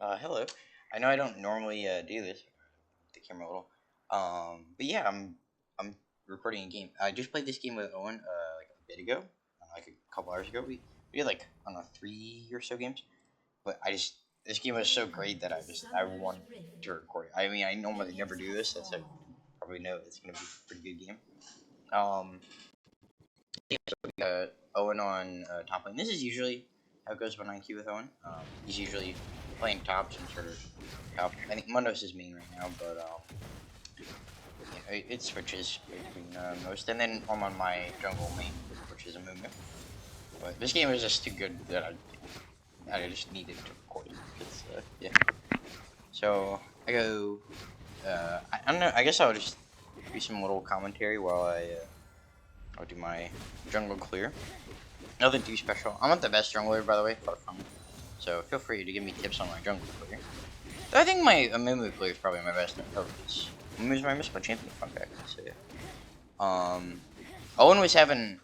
Hello. I know I don't normally do this. The camera a little. But yeah, I'm recording a game. I just played this game with Owen like a bit ago, like a couple hours ago. We did like I don't know 3 or so games, but this game was so great that I wanted to record it. I mean I normally never do this, so you probably know it's gonna be a pretty good game. Um, Owen on top lane. This is usually how it goes when I queue with Owen. He's usually playing top, some sort of top. I think Mundos is main right now, but it switches between most. And then I'm on my jungle main, which is Amumu. But this game is just too good that I just needed to record it. Yeah. So I go. I don't know. I guess I'll just do some little commentary while I'll do my jungle clear. Nothing too special. I'm not the best jungler, by the way, far from. So feel free to give me tips on my jungle clear. I think my Amumu clear is probably my best ever. Amumu's my mystical champion, fun fact. So yeah. Owen was having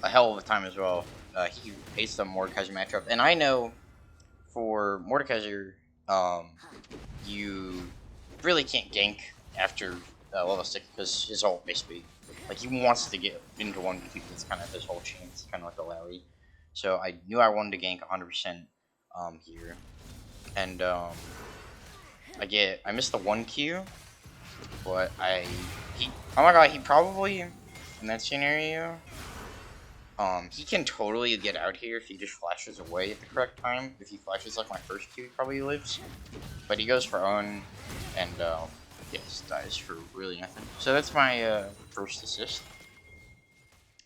a hell of a time as well. He hates the Mordekaiser matchup, and I know for Mordekaiser, you really can't gank after level 6 because his ult basically, like, he wants to get into 1v2. That's kind of his whole chance, kind of like a Lowry. So I knew I wanted to gank 100% here, and I missed the 1Q, but oh my god, he probably in that scenario. He can totally get out here if he just flashes away at the correct time. If he flashes like my first Q, he probably lives. But he goes for own, and yes, dies for really nothing. So that's my first assist.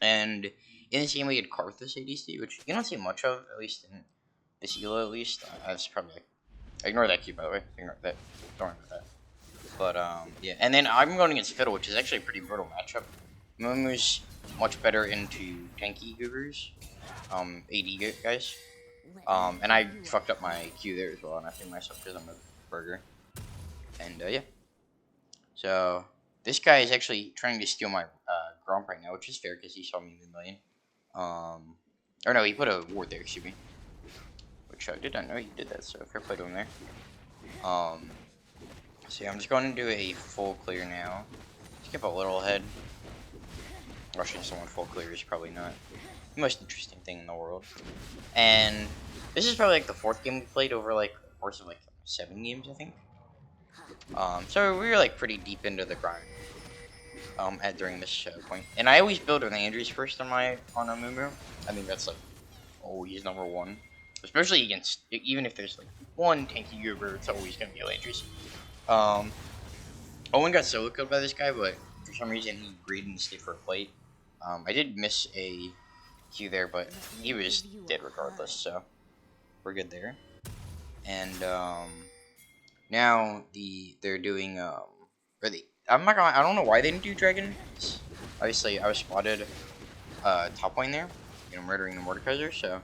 And in this game we had Karthus ADC, which you don't see much of, at least in this elo at least. That's probably like, ignore that Q by the way. Ignore that. Don't ignore that. But yeah, and then I'm going against Fiddle, which is actually a pretty brutal matchup. Mumu's much better into tanky Googers, AD guys. And I fucked up my Q there as well, and I think myself because I'm a burger. And yeah. So this guy is actually trying to steal my Gromp right now, which is fair because he saw me in a million. Or no, he put a ward there, excuse me. Which I did not know he did that, so fair play to him there. So yeah, I'm just going to do a full clear now. Skip a little ahead. Rushing someone full clear is probably not the most interesting thing in the world. And this is probably like the 4th game we played over like the course of like 7 games, I think. So we were like pretty deep into the grind during this point. And I always build with Andrews first on Amumu. I think that's like always number 1. Especially against, even if there's like one tanky Uber, it's always going to be Andrews. Owen got solo killed by this guy, but for some reason he agreed and stayed for a plate. I did miss a Q there, but he was dead regardless, so we're good there. And now they're doing I don't know why they didn't do dragon. Obviously I was spotted top lane there, murdering the Mordekaiser, so I'm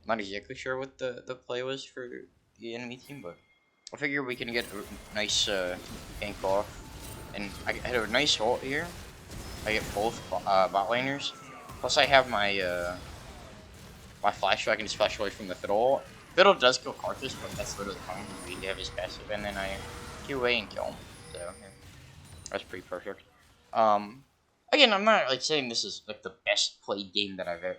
not exactly sure what the play was for the enemy team, but I figure we can get a nice gank off. And I had a nice ult here. I get both bot laners. Plus I have my my flash, so I can just flash away from the Fiddle. Fiddle does kill Karthus, but that's literally fine. We have his passive, and then I Q away and kill him. So yeah, that's pretty perfect. Again, I'm not like saying this is like the best played game that I've ever,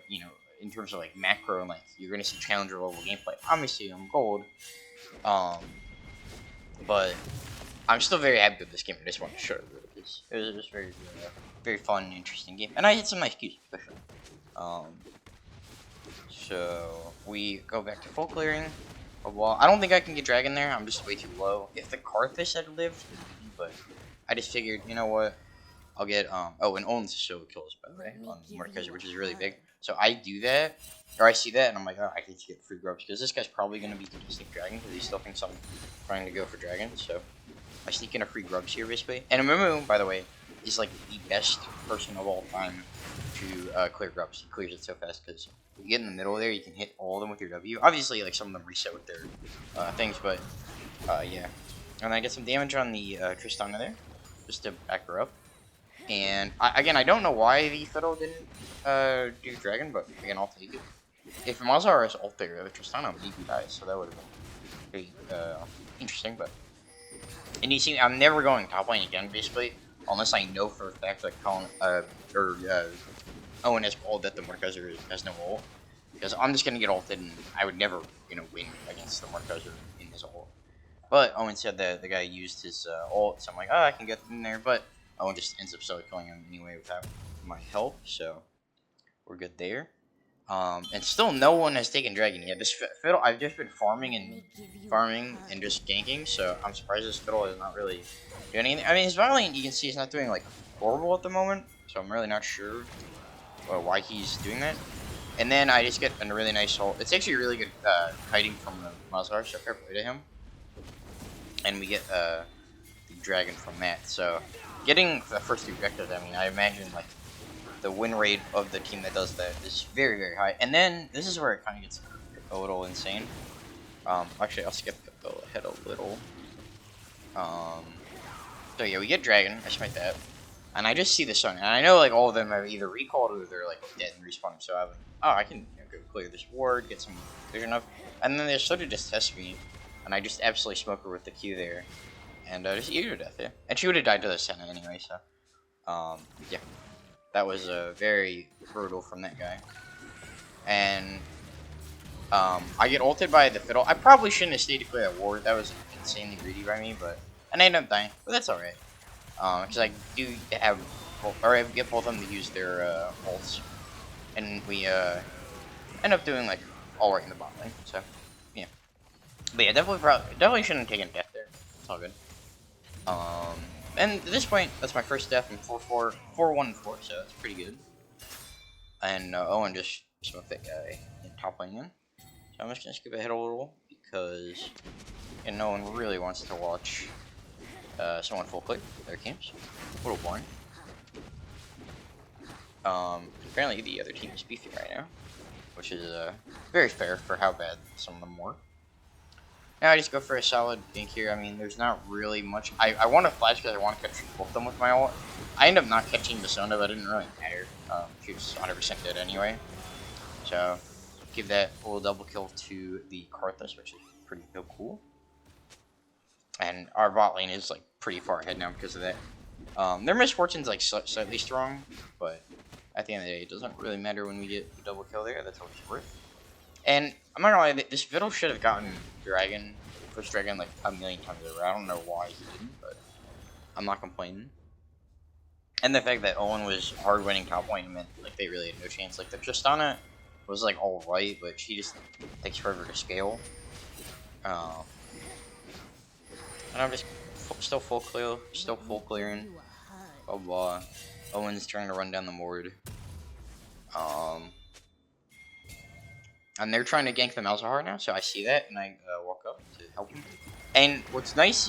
in terms of like macro and like you're gonna see challenger level gameplay. Obviously, I'm gold. But I'm still very happy with this game. I just want to show it because it was very, very fun and interesting game, and I hit some nice Qs, especially. So we go back to full clearing. Well, I don't think I can get dragon there. I'm just way too low. If the Karthus had lived, but I just figured, you know what? I'll get oh, and Owen's solo kills by the way on Mordekaiser, which is really big. So I do that, or I see that, and I'm like, oh, I can get free grubs because this guy's probably gonna be contesting dragon because he still thinks I'm trying to go for dragon. So I sneak in a free grubs here basically. And Amumu, by the way, is like the best person of all time to clear grubs. He clears it so fast because you get in the middle there, you can hit all of them with your W. Obviously, like some of them reset with their things, but yeah. And I get some damage on the Tristana there, just to back her up. And again, I don't know why the Fiddle didn't do dragon, but again, I'll take it. If Mazar is ult there, the Tristana maybe dies, so that would have been pretty interesting. But and you see, I'm never going top lane again, basically, unless I know for a fact that Owen has ult that the Mordekaiser has no ult, because I'm just gonna get ulted, and I would never, win against the Mordekaiser in his ult. But Owen said that the guy used his ult, so I'm like, oh, I can get in there, but Owen just ends up solo killing him anyway without my help, so we're good there. And still no one has taken Dragon yet. This Fiddle, I've just been farming and just ganking, so I'm surprised this Fiddle is not really doing anything. I mean, his Valiant, you can see, he's not doing, like, horrible at the moment, so I'm really not sure why he's doing that. And then I just get a really nice ult. It's actually really good kiting from the Mazhar, so fair play to him. And we get the Dragon from that, so getting the first two objectives, I mean, I imagine, like, the win rate of the team that does that is very, very high. And then this is where it kind of gets a little insane. Actually, I'll skip ahead a little. So yeah, we get Dragon. I smite that, and I just see the sun, and I know like all of them have either recalled or they're like dead and respawning. So I'm like, oh, I can go clear this ward, get some vision up, and then they sort of just test me, and I just absolutely smoke her with the Q there, and just eat her to death. Yeah, and she would have died to the Senna anyway. So, yeah. That was very brutal from that guy. And I get ulted by the Fiddle. I probably shouldn't have stayed to clear that ward. That was insanely greedy by me, and I ended up dying. But that's alright. Because I do have, or I get both of them to use their ults. And we end up doing like alright in the bot lane. So, yeah. But yeah, definitely shouldn't have taken death there. It's all good. And at this point, that's my first death in 4-4, 4-1-4, so that's pretty good. And Owen just smoked that guy in top lane in. So I'm just gonna skip ahead a little because no one really wants to watch someone full click their camps. A little boring. Apparently the other team is beefy right now, which is very fair for how bad some of them were. Now I just go for a solid gank here. I mean, there's not really much. I want to flash because I want to catch both of them with my ult. I end up not catching the Sona, but it didn't really matter. She was 100% dead anyway. So, give that little double kill to the Karthus, which is pretty cool. And our bot lane is like pretty far ahead now because of that. Their misfortune's like slightly strong, but at the end of the day, it doesn't really matter when we get the double kill there. That's all it's worth. And I'm not gonna lie, this Fiddle should have gotten first Dragon like a million times over. I don't know why he didn't, but I'm not complaining. And the fact that Owen was hard winning top lane meant like they really had no chance. Like the Tristana was like alright, but she just takes forever to scale. And I'm just still full clearing. Blah blah. Owen's trying to run down the ward. And they're trying to gank the Malzahar now, so I see that, and I walk up to help him. And what's nice,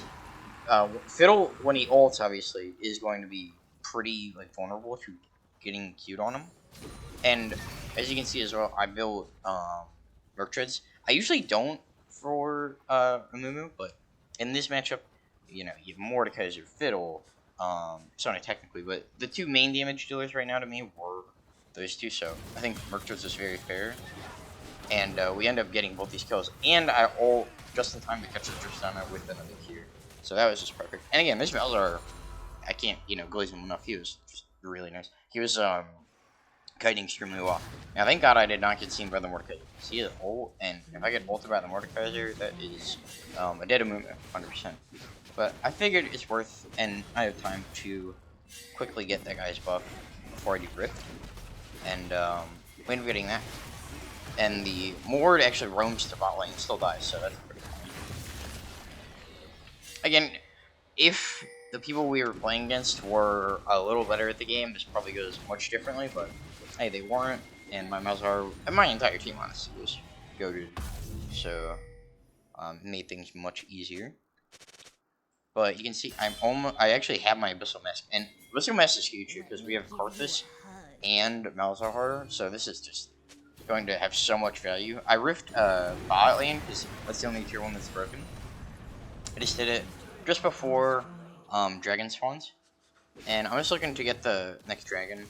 Fiddle, when he ults, obviously, is going to be pretty like vulnerable to getting queued on him. And as you can see as well, I built Merc Treads. I usually don't for Amumu, but in this matchup, you have Mordekaiser, Fiddle, Sona technically, but the two main damage dealers right now to me were those two, so I think Merc Treads was very fair. And we end up getting both these kills, and I ult just in time to catch the Tristana with another Q. So that was just perfect. And again, this Malzahar, I can't, glaze him enough. He was just really nice. He was kiting extremely well. Now, thank God I did not get seen by the Mordekaiser. He is ult, and if I get ulted by the Mordekaiser, that is a dead Amumu, 100%. But I figured it's worth, and I have time to quickly get that guy's buff before I do Rift. And we end up getting that. And the Mord actually roams to bot lane and still dies, so that's pretty funny. Again, if the people we were playing against were a little better at the game, this probably goes much differently, but hey, they weren't, and my Malzahar, and my entire team, honestly, was goated, so made things much easier. But you can see, I actually have my Abyssal Mask, and Abyssal Mask is huge here, because we have Karthus and Malzahar, so this is just going to have so much value. I rift bot lane because that's the only tier 1 that's broken. I just did it just before dragon spawns, and I'm just looking to get the next dragon.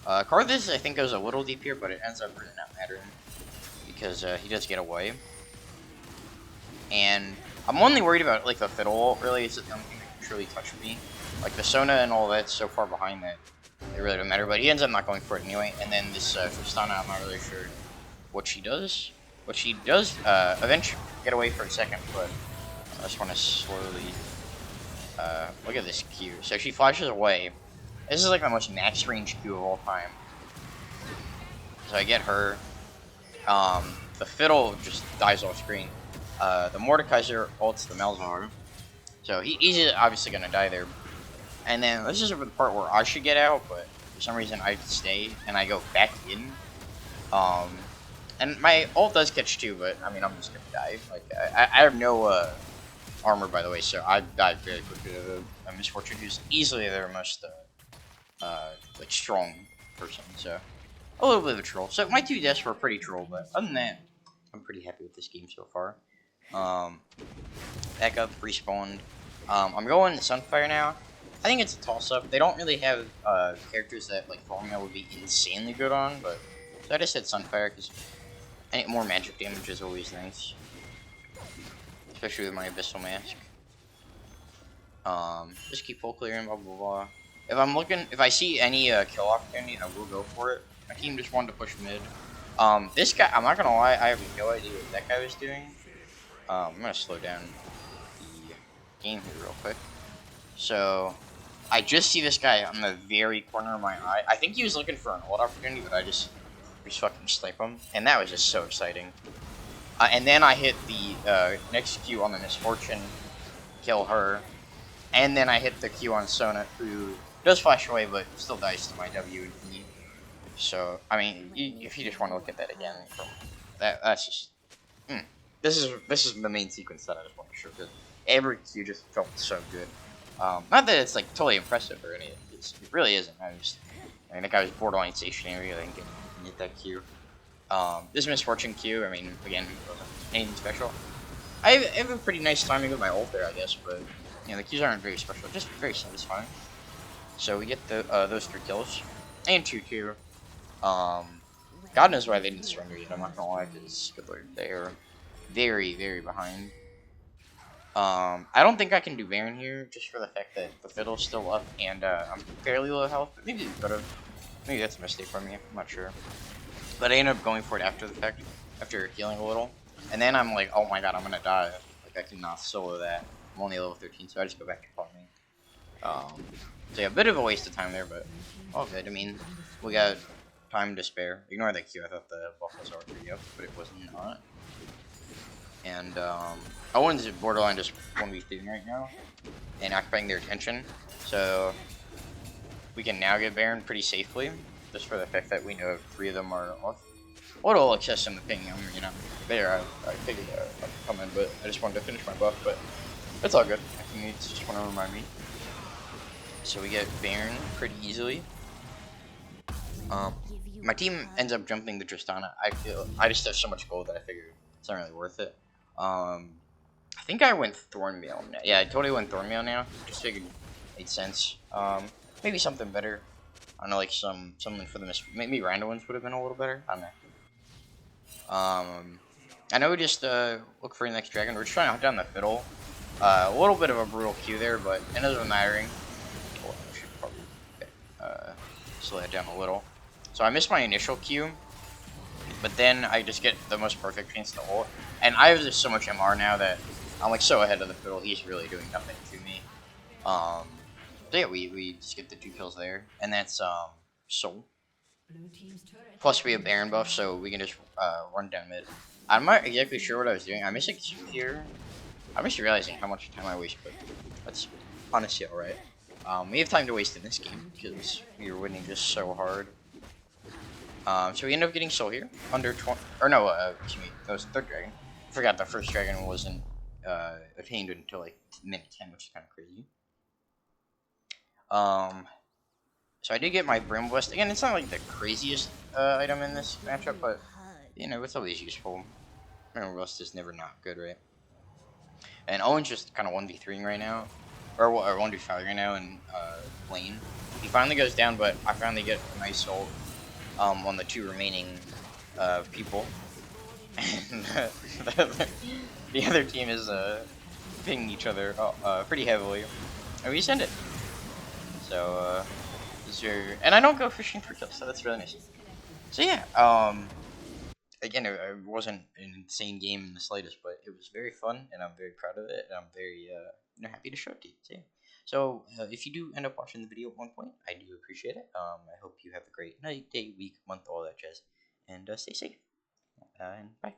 Karthus I think goes a little deep here, but it ends up really not mattering because he does get away. and I'm only worried about like the fiddle ult. Really, it's the only thing that can truly touch me. Like the Sona and all that's so far behind that it really doesn't matter. But he ends up not going for it anyway. And then this Tristana, I'm not really sure what she does. What she does eventually get away for a second, but I just want to slowly look at this Q. So she flashes away. This is like the most max range Q of all time. So I get her. The fiddle just dies off screen. The Mordekaiser ults the Malzahar. So he's obviously gonna die there. And then this is the part where I should get out, but for some reason I stay and I go back in. And my ult does catch too, but I mean I'm just gonna die. Like I have no armor, by the way, so I died very quickly to a Misfortune, who's easily their most like strong person. So a little bit of a troll. So my 2 deaths were pretty troll, but other than that, I'm pretty happy with this game so far. Back up, respawned. I'm going Sunfire now. I think it's a toss-up. They don't really have characters that like Thornmail would be insanely good on, but so I just said Sunfire because more magic damage is always nice, especially with my Abyssal Mask. Just keep full clearing, blah blah blah. If I see any kill opportunity, I will go for it. My team just wanted to push mid. This guy, I'm not gonna lie, I have no idea what that guy was doing. I'm gonna slow down the game here real quick. So, I just see this guy on the very corner of my eye. I think he was looking for an ult opportunity, but I just fucking snipe him, and that was just so exciting. And then I hit the next Q on the Misfortune, kill her, and then I hit the Q on Sona, who does flash away, but still dies to my W and E. So, I mean, if you just want to look at that again, that's just... This is the main sequence that I just want to show, because every Q just felt so good. Not that it's, like, totally impressive or anything, it really isn't. I mean, that guy was borderline stationary, I think, and hit that Q. This Misfortune Q, I mean, again, wasn't anything special. I have a pretty nice timing with my ult there, I guess, but, you know, the Qs aren't very special, just very satisfying. So we get those 3 kills, and 2 Q. God knows why they didn't surrender yet, I'm not gonna lie, because they are very, very behind. I don't think I can do Baron here, just for the fact that the Fiddle's still up, and I'm fairly low health, but maybe it could've. Maybe that's a mistake from me, I'm not sure. But I ended up going for it after the fact, after healing a little. And then I'm like, oh my god, I'm gonna die. Like, I cannot solo that. I'm only level 13, so I just go back to farming. So yeah, a bit of a waste of time there, but all good. I mean, we got time to spare. Ignore that Q, I thought the buff was already up, but it was not. And, Owen's borderline just 1v3 right now, and occupying their attention. So, we can now get Baron pretty safely, just for the fact that we know 3 of them are off. A little excess in the ping, you know, there, I figured I'd come in, but I just wanted to finish my buff, but it's all good. I think it's just want to remind me. So we get Baron pretty easily. My team ends up jumping the Tristana. I just have so much gold that I figured it's not really worth it. I think I went Thornmail now. Yeah, I totally went Thornmail now. Just figured it made sense. Maybe something better. I don't know, like something for the maybe random ones would have been a little better. I don't know. I know we just look for the next dragon. We're just trying to hunt down the Fiddle. A little bit of a brutal Q there, but it doesn't matter. Oh, I should probably slow that down a little. So I missed my initial Q, but then I just get the most perfect chance to ult. And I have just so much MR now that I'm like so ahead of the Fiddle. He's really doing nothing to me. So yeah, we just get the 2 kills there, and that's Soul. Plus we have Baron buff, so we can just run down mid. I'm not exactly sure what I was doing. I missed a Q here. I'm just realizing how much time I waste, but that's honestly alright. We have time to waste in this game because we are winning just so hard. So we end up getting Soul here under 20, or no, excuse me, that was the 3rd dragon. I forgot the 1st dragon wasn't attained until like minute 10, which is kind of crazy. So I did get my Brim Blast. Again, it's not like the craziest item in this matchup, but you know, it's always useful. Brim Blast is never not good, right? And Owen's just kind of 1v3ing right now, or 1v5 right now in lane. He finally goes down, but I finally get a nice ult on the 2 remaining people. And the other team is pinging each other pretty heavily. And we send it. So this is your and I don't go fishing for kills, so that's really nice. So yeah, again, it wasn't an insane game in the slightest, but it was very fun, and I'm very proud of it, and I'm very happy to show it to you. So, yeah. So if you do end up watching the video at one point, I do appreciate it. I hope you have a great night, day, week, month, all that jazz, and stay safe. And bye.